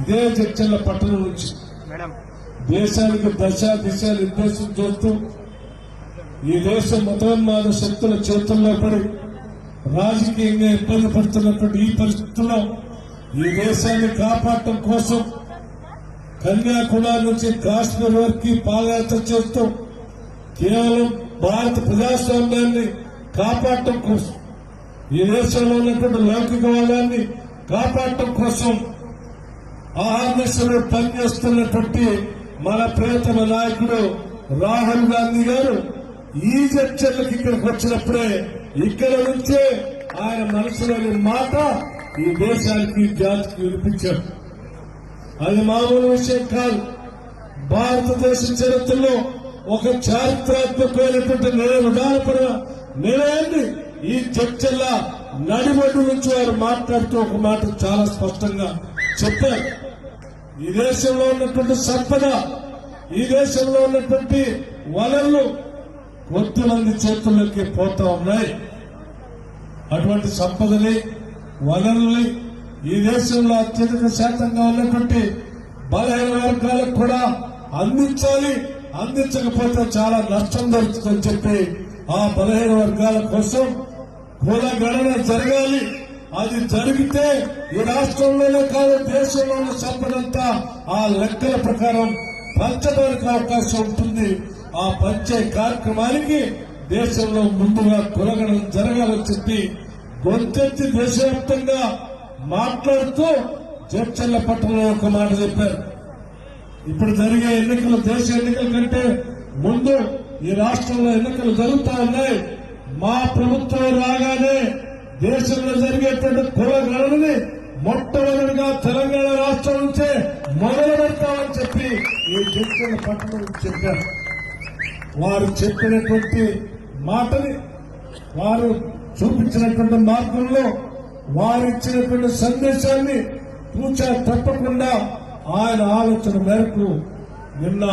ఇదే చర్చల పట్టణం నుంచి దేశానికి దిశ నిర్దేశం చేస్తూ ఈ దేశం మతోన్మాద శక్తుల చేతుల్లో పడి రాజకీయంగా ఇబ్బంది పడుతున్నటువంటి ఈ పరిస్థితుల్లో ఈ దేశాన్ని కాపాడటం కోసం కన్యాకుమారి నుంచి కాశ్మీర్ వరకు పాదయాత్ర చేస్తూ కేవలం భారత ప్రజాస్వామ్యాన్ని కాపాడటం కోసం ఈ దేశంలో ఉన్నటువంటి లౌకికవాదాన్ని కాపాడటం కోసం ఆహర్నిశలు పనిచేస్తున్నటువంటి మన ప్రియతమ నాయకుడు రాహుల్ గాంధీ గారు ఈ చర్చలకు ఇక్కడికి వచ్చినప్పుడే ఇక్కడ నుంచే ఆయన మనసులోని మాట ఈ దేశానికి జాతికి వినిపించారు. అది మామూలు విషయం కాదు. భారతదేశ చరిత్రలో ఒక చారిత్రాత్మకమైనటువంటి నిర్ణయాన్ని ఈ చర్చల నడిబొడ్డు నుంచి వారు మాట్లాడుతూ ఒక మాట చాలా స్పష్టంగా చెప్పారు. ఈ దేశంలో ఉన్నటువంటి సంపద, ఈ దేశంలో ఉన్నటువంటి వనరులు కొద్దిమంది చేతుల్లోకి పోతా ఉన్నాయి. అటువంటి సంపదని, వనరుల్ని ఈ దేశంలో అత్యధిక శాతంగా ఉన్నటువంటి బలహీన వర్గాలకు కూడా అందించాలి. అందించకపోతే చాలా నష్టం జరుగుతుందని చెప్పి ఆ బలహీన వర్గాల కోసం కులగణన జరగాలి. అది జరిగితే ఈ రాష్ట్రంలోనే కాదు దేశంలోని సంపదంతా ఆ లెక్కల ప్రకారం పంచడానికి అవకాశం ఉంటుంది. ఆ పంచే కార్యక్రమానికి దేశంలో ముందుగా కులగణన జరగాలని చెప్పి గొంతెత్తి దేశవ్యాప్తంగా మాట్లాడుతూ జడ్చర్ల పట్టణంలో ఒక మాట చెప్పారు. ఇప్పుడు జరిగే ఎన్నికలు, దేశ ఎన్నికల కంటే ముందు ఈ రాష్ట్రంలో ఎన్నికలు జరుగుతా ఉన్నాయి. మా ప్రభుత్వం రాగానే దేశంలో జరిగేటువంటి కులగణనని మొట్టమొదటిగా తెలంగాణ రాష్ట్రం నుంచే మొదలు పెడతామని చెప్పి ఈ జడ్చర్ల పట్టణం చెప్పారు. వారు చెప్పినటువంటి మాటని, వారు చూపించినటువంటి మార్గంలో, వారు ఇచ్చినటువంటి సందేశాన్ని పూచా తప్పకుండా ఆయన ఆలోచన మేరకు నిన్న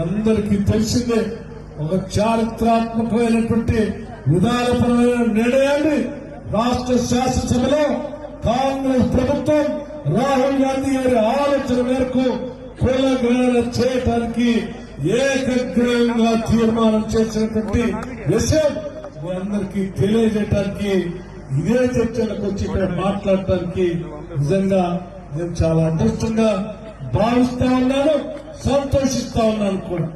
అందరికీ తెలిసిందే ఒక చారిత్రాత్మకమైనటువంటి విధానపరమైన నిర్ణయాన్ని రాష్ట్ర శాసనసభలో కాంగ్రెస్ ప్రభుత్వం రాహుల్ గాంధీ గారి ఆలోచన మేరకు కులగణన చేయడానికి ఏకగ్రీవంగా తీర్మానం చేసినటువంటి విషయం మీ అందరికీ తెలియజేయడానికి, ఇదే చర్చలకు వచ్చి ఇక్కడ మాట్లాడటానికి నిజంగా నేను చాలా అదృష్టంగా భావిస్తా ఉన్నాను, సంతోషిస్తా ఉన్నాను కూడా.